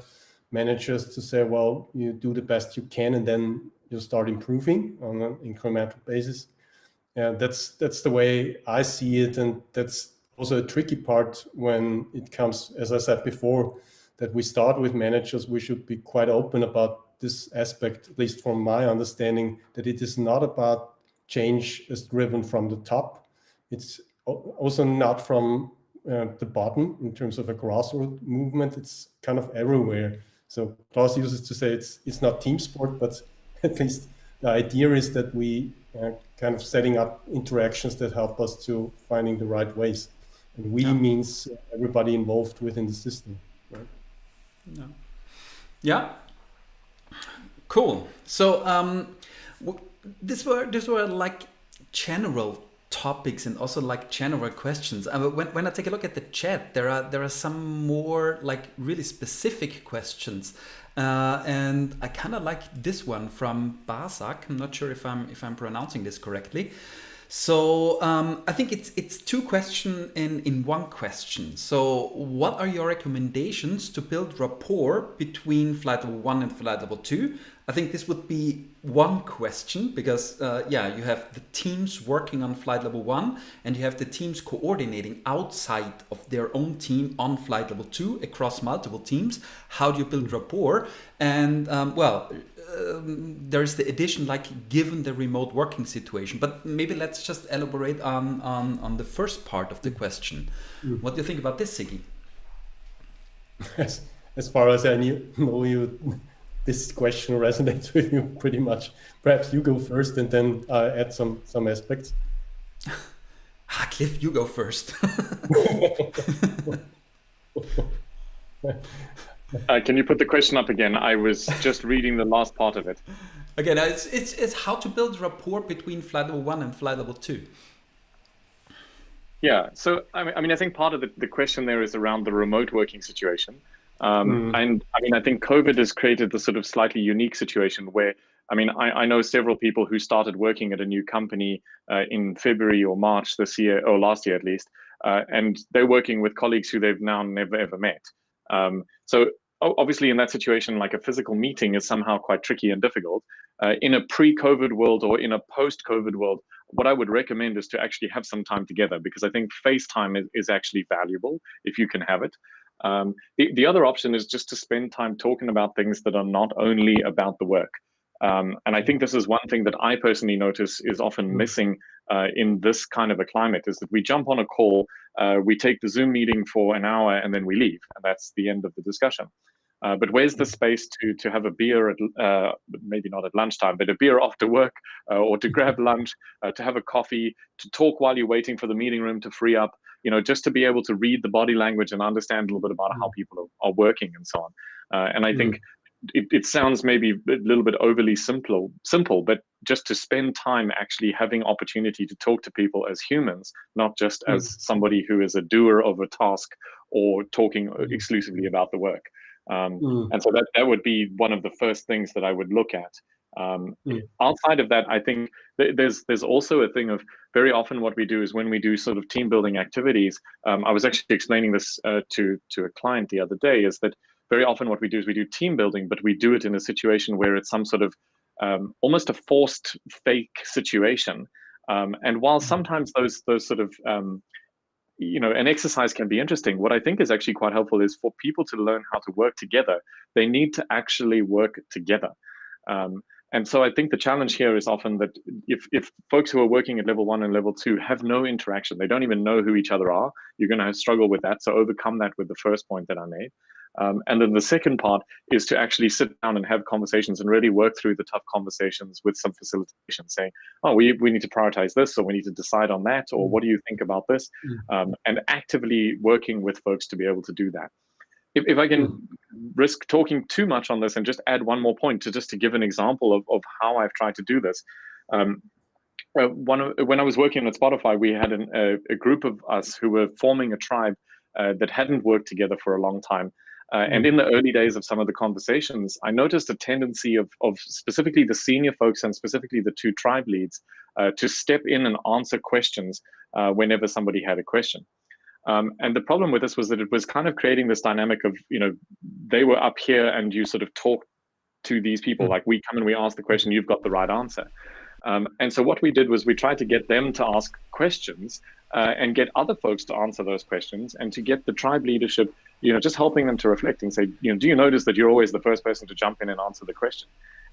managers to say, well, you do the best you can and then you start improving on an incremental basis? Yeah, that's the way I see it, and that's also a tricky part when it comes, as I said before, that we start with managers. We should be quite open about this aspect, at least from my understanding, that it is not about change as driven from the top. It's also not from the bottom in terms of a grassroots movement. It's kind of everywhere. So Klaus uses to say it's not team sport, but at least the idea is that we kind of setting up interactions that help us to finding the right ways. And we means everybody involved within the system, right? Yeah. Cool. So these were like general topics and also like general questions. When I take a look at the chat, there are some more like really specific questions, and I kind of like this one from Basak. I'm not sure if I'm pronouncing this correctly. So I think it's two questions in one question. So what are your recommendations to build rapport between flight level 1 and flight level 2? I think this would be one question because you have the teams working on flight level 1 and you have the teams coordinating outside of their own team on flight level 2 across multiple teams. How do you build rapport? And there's the addition, like given the remote working situation, but maybe let's just elaborate on the first part of the question. What do you think about this, Siggy? As far as I know you, this question resonates with you pretty much. Perhaps you go first and then add some aspects. Cliff, you go first. Can you put the question up again? I was just reading the last part of it. Okay, now it's how to build rapport between flight level 1 and flight level 2. Yeah, so I mean, I think part of the question there is around the remote working situation. And I mean, I think COVID has created the sort of slightly unique situation where, I mean, I know several people who started working at a new company in February or March this year, or last year at least, and they're working with colleagues who they've now never ever met. So obviously in that situation, like a physical meeting is somehow quite tricky and difficult. In a pre-COVID world or in a post-COVID world, what I would recommend is to actually have some time together, because I think FaceTime is actually valuable if you can have it. The other option is just to spend time talking about things that are not only about the work. And I think this is one thing that I personally notice is often missing in this kind of a climate, is that we jump on a call, we take the Zoom meeting for an hour and then we leave, and that's the end of the discussion. But where's the space to have a beer at maybe not at lunchtime, but a beer after work, or to grab lunch, to have a coffee, to talk while you're waiting for the meeting room to free up, you know, just to be able to read the body language and understand a little bit about how people are working and so on. And I think it sounds maybe a little bit overly simple, but just to spend time actually having opportunity to talk to people as humans, not just as somebody who is a doer of a task or talking exclusively about the work. And so that would be one of the first things that I would look at. Outside of that, I think there's also a thing of very often what we do is when we do sort of team building activities, I was actually explaining this to a client the other day, is that very often what we do is we do team building, but we do it in a situation where it's some sort of almost a forced fake situation. And while sometimes those sort of you know, an exercise can be interesting, what I think is actually quite helpful is for people to learn how to work together. They need to actually work together. And so I think the challenge here is often that if folks who are working at level 1 and level 2 have no interaction, they don't even know who each other are, you're going to struggle with that. So overcome that with the first point that I made. And then the second part is to actually sit down and have conversations and really work through the tough conversations with some facilitation, saying, oh, we need to prioritize this, or we need to decide on that, or what do you think about this? And actively working with folks to be able to do that. If I can risk talking too much on this and just add one more point to give an example of how I've tried to do this. When I was working at Spotify, we had a group of us who were forming a tribe that hadn't worked together for a long time. And in the early days of some of the conversations, I noticed a tendency of specifically the senior folks and specifically the 2 tribe leads to step in and answer questions whenever somebody had a question. And the problem with this was that it was kind of creating this dynamic of, they were up here and you sort of talk to these people, like we come and we ask the question, you've got the right answer. And so what we did was we tried to get them to ask questions and get other folks to answer those questions, and to get the tribe leadership, just helping them to reflect and say, do you notice that you're always the first person to jump in and answer the question?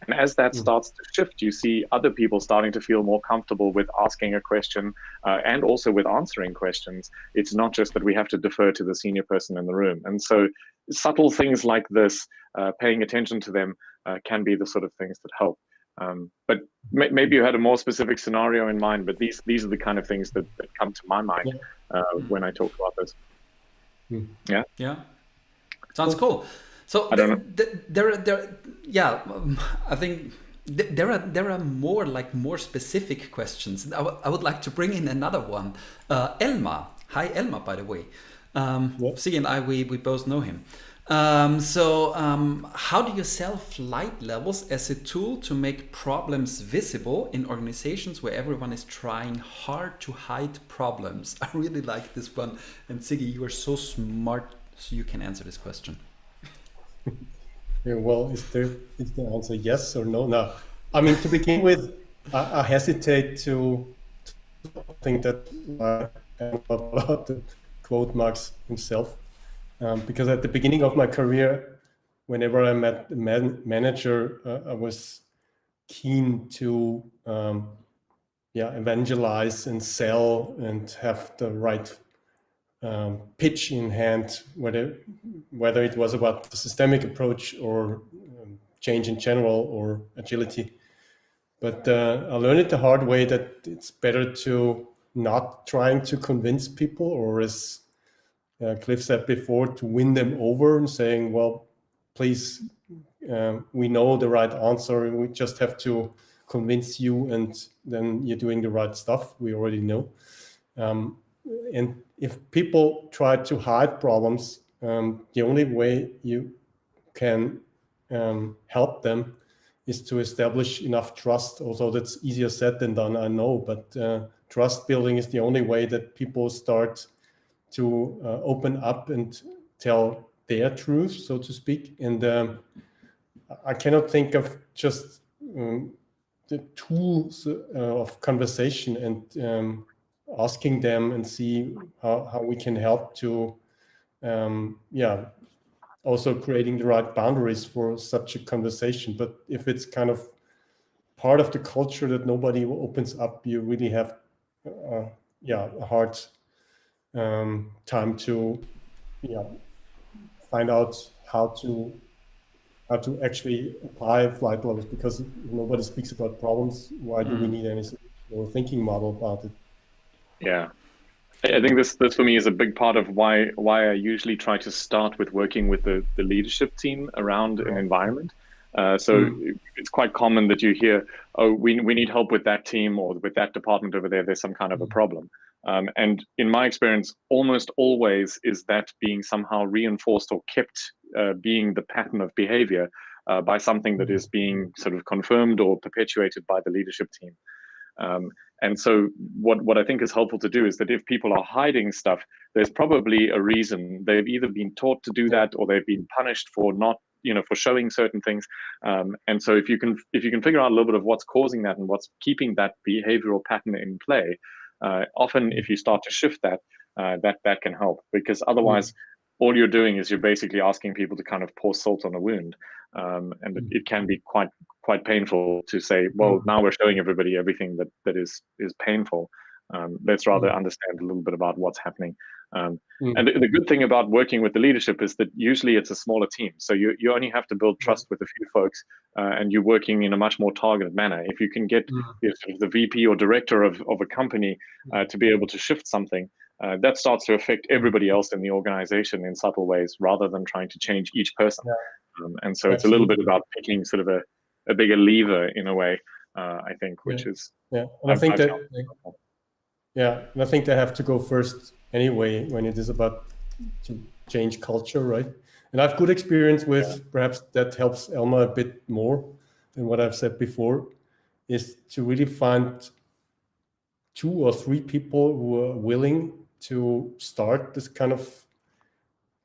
And as that starts to shift, you see other people starting to feel more comfortable with asking a question and also with answering questions. It's not just that we have to defer to the senior person in the room. And so subtle things like this, paying attention to them, can be the sort of things that help. But maybe you had a more specific scenario in mind, but these are the kind of ththings that come to my mind when I talk about this. Yeah. Sounds cool. So I don't know. I think there are more specific questions. I would like to bring in another one. Elmar. Hi, Elmar, by the way. Sig and I, we both know him. How do you sell flight levels as a tool to make problems visible in organizations where everyone is trying hard to hide problems? I really like this one. And Siggy, you are so smart, so you can answer this question. Yeah, well, is the answer yes or no? No. I mean, to begin with, I hesitate to think that about the quote Marx himself. Because at the beginning of my career, whenever I met a manager, I was keen to evangelize and sell and have the right pitch in hand, whether it was about the systemic approach or change in general or agility. But I learned it the hard way that it's better to not trying to convince people, or as Cliff said before, to win them over and saying, well, please, we know the right answer. We just have to convince you, and then you're doing the right stuff. We already know. And if people try to hide problems, the only way you can help them is to establish enough trust. Although that's easier said than done, I know, but trust building is the only way that people start to open up and tell their truth, so to speak. And I cannot think of just the tools of conversation and asking them and see how we can help to, also creating the right boundaries for such a conversation. But if it's kind of part of the culture that nobody opens up, you really have a hard time to find out how to actually apply flight levels, because if nobody speaks about problems, why do we need any or thinking model about it? Yeah, I think this for me is a big part of why I usually try to start with working with the leadership team around an environment. It's quite common that you hear, oh, we need help with that team or with that department over there. There's some kind of a problem. And in my experience, almost always is that being somehow reinforced or kept being the pattern of behavior by something that is being sort of confirmed or perpetuated by the leadership team. And so what I think is helpful to do is that if people are hiding stuff, there's probably a reason. They've either been taught to do that, or they've been punished for not, for showing certain things. And so if you can figure out a little bit of what's causing that and what's keeping that behavioral pattern in play, often if you start to shift that, that can help, because otherwise all you're doing is you're basically asking people to kind of pour salt on a wound. And it can be quite painful to say, well, now we're showing everybody everything that is painful. Let's rather understand a little bit about what's happening. And the good thing about working with the leadership is that usually it's a smaller team. So you only have to build trust with a few folks, and you're working in a much more targeted manner. If you can get the VP or director of a company to be able to shift something, that starts to affect everybody else in the organization in subtle ways, rather than trying to change each person. And so it's a little bit about picking sort of a bigger lever in a way, I think, which is and I think that and I think they have to go first anyway when it is about to change culture, right? And I have good experience with, perhaps that helps Elma a bit more than what I've said before, is to really find 2 or 3 people who are willing to start this kind of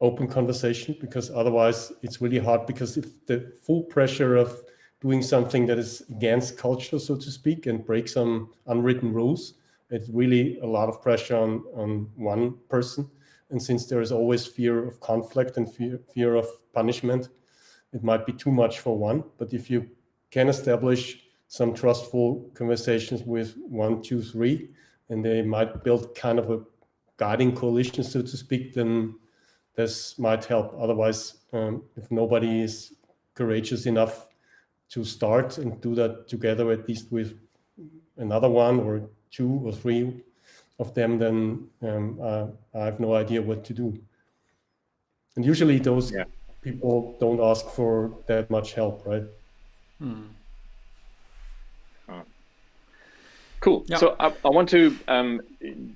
open conversation, because otherwise it's really hard, because if the full pressure of doing something that is against culture, so to speak, and break some unwritten rules, it's really a lot of pressure on one person. And since there is always fear of conflict and fear of punishment, it might be too much for one. But if you can establish some trustful conversations with 1, 2, 3, and they might build kind of a guiding coalition, so to speak, then this might help. Otherwise, if nobody is courageous enough to start and do that together, at least with another 1 or 2 or 3 of them, then I have no idea what to do. And usually those people don't ask for that much help, right? Cool. Yeah. So I want to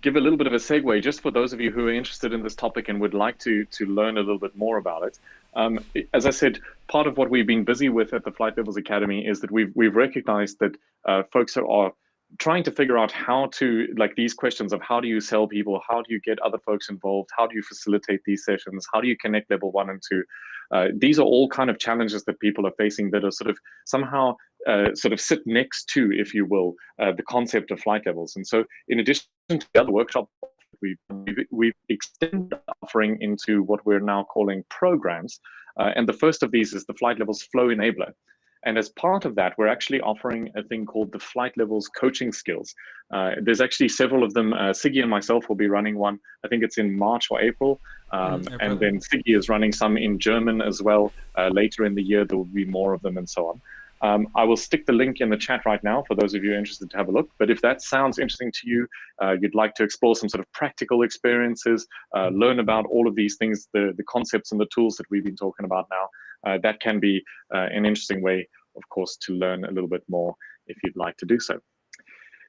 give a little bit of a segue, just for those of you who are interested in this topic and would like to learn a little bit more about it. As I said, part of what we've been busy with at the Flight Levels Academy is that we've recognized that folks are trying to figure out how to, like, these questions of how do you sell people, how do you get other folks involved, how do you facilitate these sessions, how do you connect level 1 and 2. These are all kind of challenges that people are facing that are sort of somehow sort of sit next to, if you will, the concept of flight levels. And so in addition to the other workshop, we've extended the offering into what we're now calling programs. And the first of these is the Flight Levels Flow Enabler. And as part of that, we're actually offering a thing called the Flight Levels Coaching Skills. There's actually several of them. Siggy and myself will be running one. I think it's in March or April. And then Siggy is running some in German as well. Later in the year, there will be more of them and so on. I will stick the link in the chat right now for those of you interested to have a look. But if that sounds interesting to you, you'd like to explore some sort of practical experiences, learn about all of these things, the concepts and the tools that we've been talking about now, that can be an interesting way, of course, to learn a little bit more if you'd like to do so.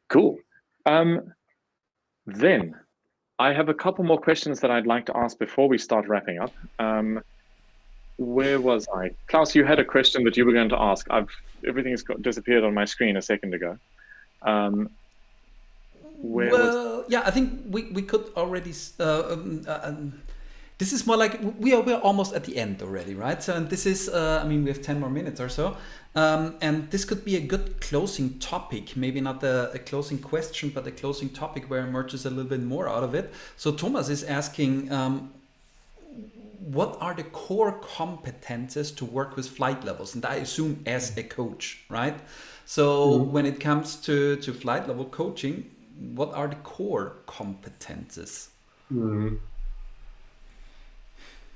Cool. Then I have a couple more questions that I'd like to ask before we start wrapping up. Where was I? Klaus, you had a question that you were going to ask. Everything has disappeared on my screen a second ago. Yeah, I think we could already. This is more like we're almost at the end already, right? So, and this is, I mean, we have 10 more minutes or so, and this could be a good closing topic. Maybe not a closing question, but a closing topic where emerges a little bit more out of it. So Thomas is asking, what are the core competences to work with flight levels? And I assume as a coach, right? So when it comes to flight level coaching, what are the core competences?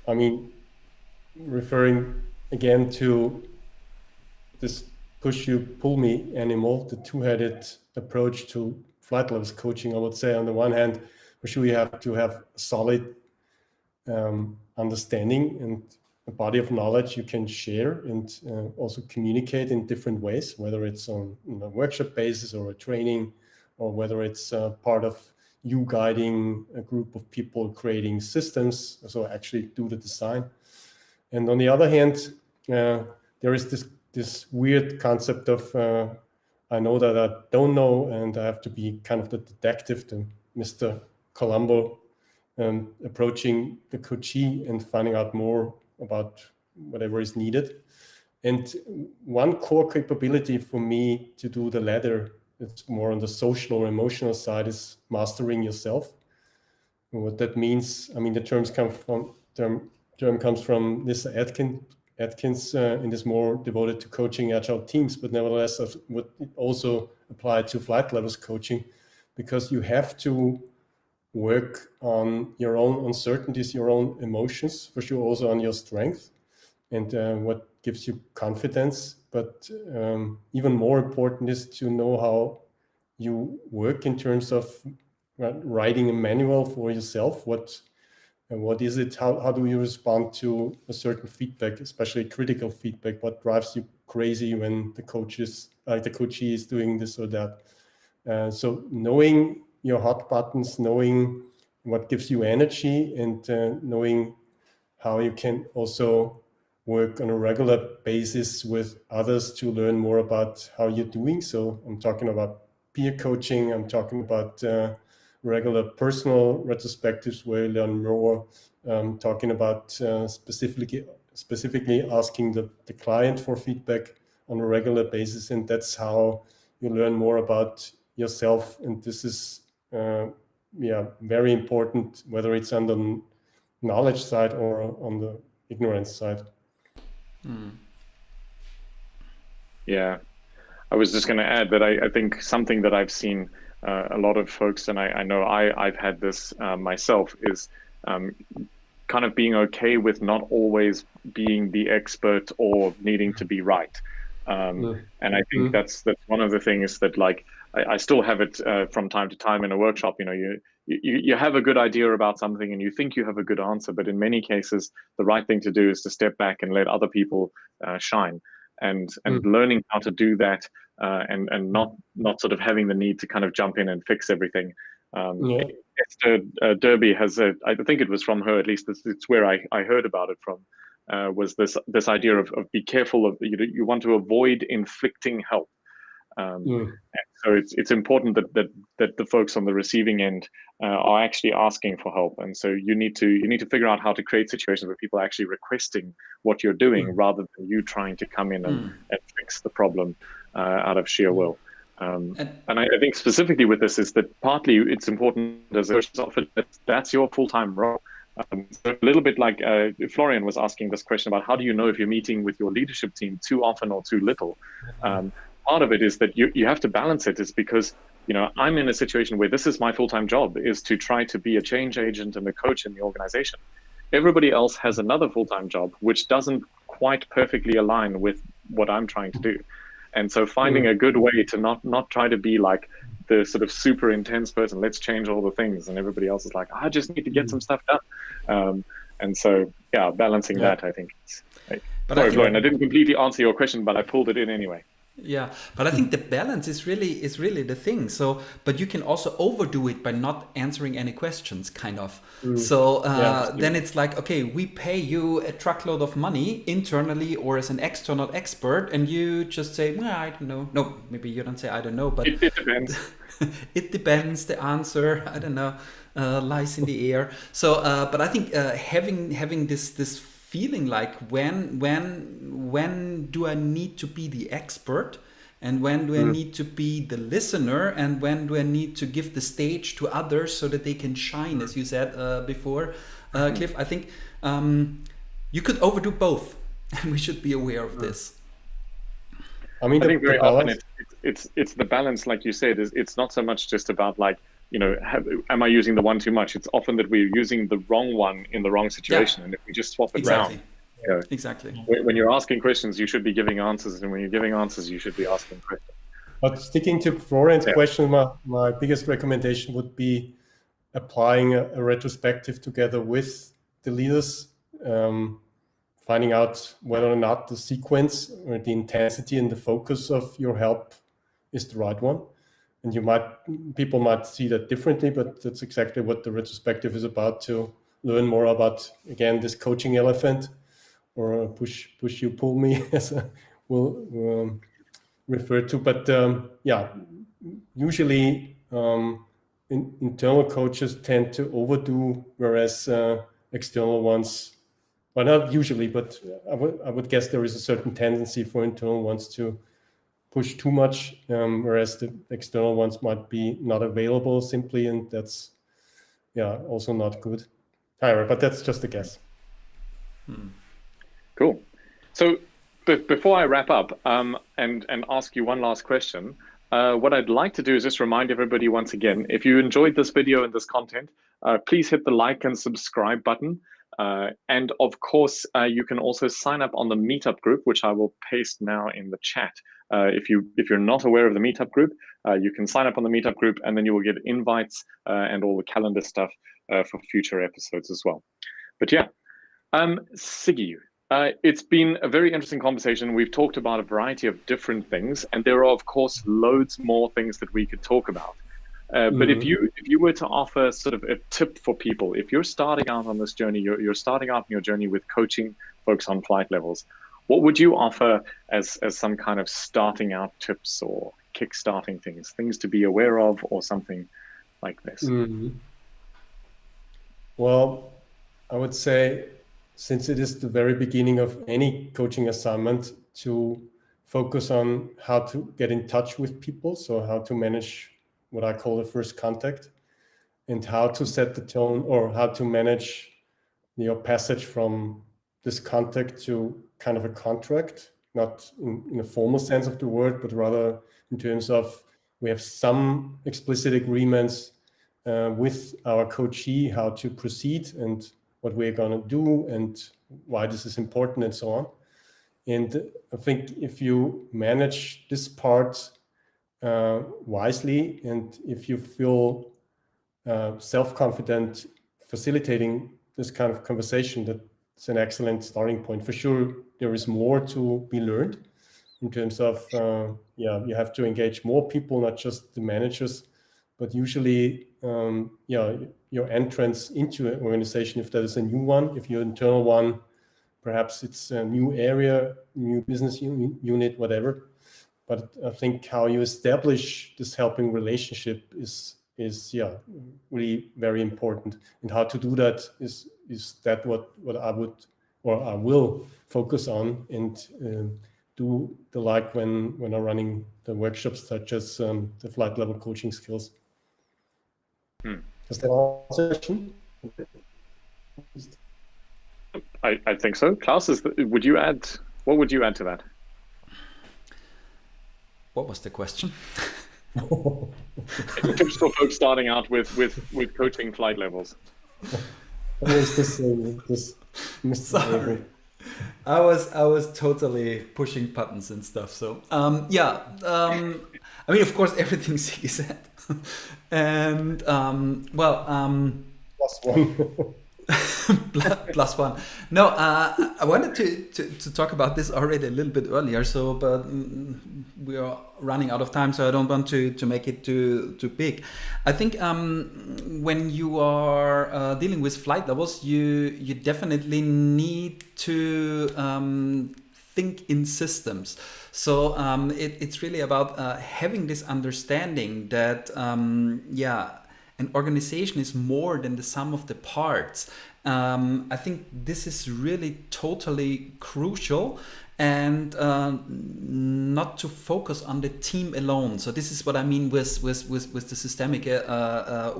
I mean, referring again to this push you, pull me animal, the two-headed approach to flight levels coaching, I would say on the one hand, for sure you have to have solid understanding and a body of knowledge you can share and also communicate in different ways, whether it's on a workshop basis or a training, or whether it's part of you guiding a group of people creating systems, so actually do the design. And on the other hand, there is this weird concept of I know that I don't know, and I have to be kind of the detective, the Mr. Columbo, approaching the coachee and finding out more about whatever is needed. And one core capability for me to do the latter, it's more on the social or emotional side, is mastering yourself. And what that means, I mean, the term comes from Lisa Atkins, and is more devoted to coaching agile teams, but nevertheless would also apply to flight levels coaching, because you have to work on your own uncertainties, your own emotions, for sure, also on your strength and what gives you confidence. But even more important is to know how you work in terms of writing a manual for yourself. What is it? How do you respond to a certain feedback, especially critical feedback? What drives you crazy when the coachee is doing this or that? So knowing your hot buttons, knowing what gives you energy, and knowing how you can also work on a regular basis with others to learn more about how you're doing. So I'm talking about peer coaching. I'm talking about regular personal retrospectives where you learn more. Talking about specifically asking the client for feedback on a regular basis, and that's how you learn more about yourself. And this is very important, whether it's on the knowledge side or on the ignorance side. Yeah, I was just going to add that I think something that I've seen a lot of folks, and I know I've had this myself, is kind of being okay with not always being the expert or needing to be right. And I think that's one of the things that, like, I still have it from time to time in a workshop. You know, you have a good idea about something and you think you have a good answer, but in many cases, the right thing to do is to step back and let other people shine. And learning how to do that, and not sort of having the need to kind of jump in and fix everything. Esther Derby has I think it was from her, at least it's where I heard about it from, was this idea of be careful of, you want to avoid inflicting help. And so it's important that the folks on the receiving end are actually asking for help, and so you need to figure out how to create situations where people are actually requesting what you're doing, rather than you trying to come in and fix the problem out of sheer will. And I think specifically with this is that partly it's important as a coach offer that that's your full-time role. So a little bit like Florian was asking this question about how do you know if you're meeting with your leadership team too often or too little. Part of it is that you have to balance it, is because, I'm in a situation where this is my full-time job, is to try to be a change agent and a coach in the organization. Everybody else has another full-time job, which doesn't quite perfectly align with what I'm trying to do. And so finding a good way to not try to be like the sort of super intense person, let's change all the things, and everybody else is like, I just need to get some stuff done. And so, balancing that, I think. Sorry, Florian, I didn't completely answer your question, but I pulled it in anyway. Yeah, but I think the balance is really the thing. So, but you can also overdo it by not answering any questions, kind of. So then it's like, okay, we pay you a truckload of money internally or as an external expert, and you just say, well, I don't know. No, maybe you don't say I don't know, but it depends. It depends. The answer, I don't know, lies in the air. So, but I think having this feeling like when do I need to be the expert, and when do I need to be the listener, and when do I need to give the stage to others so that they can shine, as you said before, Cliff. I think you could overdo both, and we should be aware of this. I think very often it's the balance, like you said. It's not so much just about like, am I using the one too much? It's often that we're using the wrong one in the wrong situation. And if we just swap it around. Exactly. When you're asking questions, you should be giving answers. And when you're giving answers, you should be asking questions. But sticking to Florian's question, my biggest recommendation would be applying a retrospective together with the leaders, finding out whether or not the sequence or the intensity and the focus of your help is the right one. And people might see that differently, but that's exactly what the retrospective is about, to learn more about, again, this coaching elephant, or push you, pull me, as we'll refer to. But usually internal coaches tend to overdo, whereas external ones, well, not usually, but I would guess there is a certain tendency for internal ones to push too much, whereas the external ones might be not available simply, and that's also not good. However, but that's just a guess. Cool. So before I wrap up and ask you one last question, what I'd like to do is just remind everybody once again, if you enjoyed this video and this content, please hit the like and subscribe button. And of course, you can also sign up on the meetup group, which I will paste now in the chat. If you're not aware of the meetup group, you can sign up on the meetup group, and then you will get invites and all the calendar stuff for future episodes as well. But yeah, Siggy, it's been a very interesting conversation. We've talked about a variety of different things, and there are, of course, loads more things that we could talk about. But if you were to offer sort of a tip for people, if you're starting out on this journey, you're starting out in your journey with coaching folks on flight levels, what would you offer as some kind of starting out tips or kickstarting things to be aware of, or something like this? Well, I would say, since it is the very beginning of any coaching assignment, to focus on how to get in touch with people. So how to manage what I call the first contact, and how to set the tone, or how to manage your passage from this contact to kind of a contract, not in a formal sense of the word, but rather in terms of we have some explicit agreements with our coachee how to proceed and what we're going to do and why this is important and so on. And I think if you manage this part wisely, and if you feel self-confident facilitating this kind of conversation, that's an excellent starting point. For sure, there is more to be learned in terms of, you have to engage more people, not just the managers, but usually, your entrance into an organization, if that is a new one, if you're an internal one, perhaps it's a new area, new business unit, whatever. But I think how you establish this helping relationship is really very important. And how to do that is that what I would, or I will focus on, and do the like when I'm running the workshops, such as the flight level coaching skills. Does that answer the question? I think so. Klaus, what would you add to that? What was the question? Tips for folks starting out with coaching flight levels. Sorry. I was totally pushing buttons and stuff. So I mean, of course, everything Siggy said, and plus one. plus one. No, I wanted to talk about this already a little bit earlier. So, but we are running out of time, so I don't want to make it too big. I think when you are dealing with flight levels, you definitely need to think in systems. So it's really about having this understanding that an organization is more than the sum of the parts. I think this is really totally crucial, and not to focus on the team alone. So this is what I mean with the systemic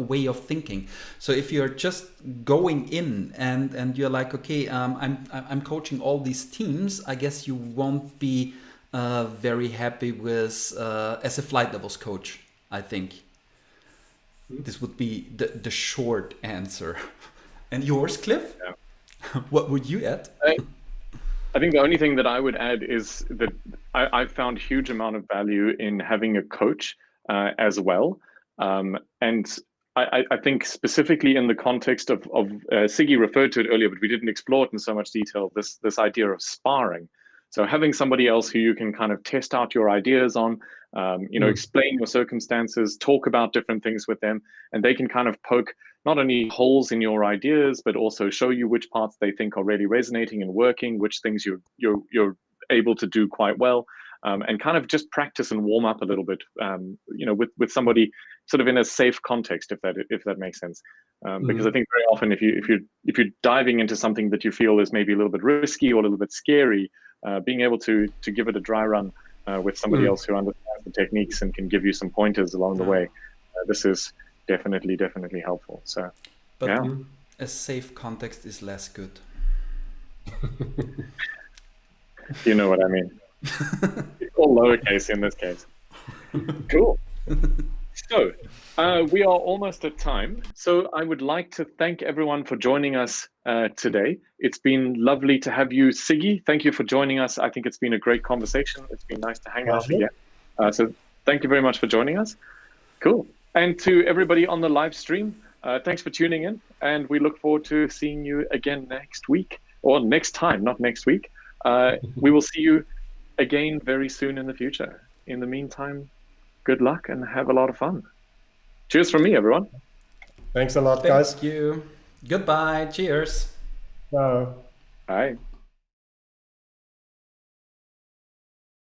way of thinking. So if you're just going in and you're like, okay, I'm coaching all these teams, I guess you won't be very happy with as a flight levels coach, I think. This would be the short answer. And yours, Cliff? Yeah. What would you add? I think the only thing that I would add is that I found huge amount of value in having a coach as well. And I think specifically in the context of Siggy referred to it earlier, but we didn't explore it in so much detail, this idea of sparring. So having somebody else who you can kind of test out your ideas on, explain your circumstances, talk about different things with them, and they can kind of poke not only holes in your ideas, but also show you which parts they think are really resonating and working, which things you're able to do quite well, and kind of just practice and warm up a little bit, with somebody sort of in a safe context, if that makes sense. Because I think very often if you're diving into something that you feel is maybe a little bit risky or a little bit scary, being able to give it a dry run with somebody else who understands the techniques and can give you some pointers along the way, this is definitely helpful. So, but yeah. A safe context is less good. You know what I mean. It's all lowercase in this case. Cool. So we are almost at time. So I would like to thank everyone for joining us today. It's been lovely to have you, Siggy. Thank you for joining us. I think it's been a great conversation. It's been nice to hang out Pleasure. again. So thank you very much for joining us. Cool. And to everybody on the live stream, thanks for tuning in. And we look forward to seeing you again next week, or next time, not next week. We will see you again very soon in the future. In the meantime, good luck and have a lot of fun. Cheers from me, everyone. Thanks a lot, guys. Thank you. Goodbye. Cheers. Ciao. Bye.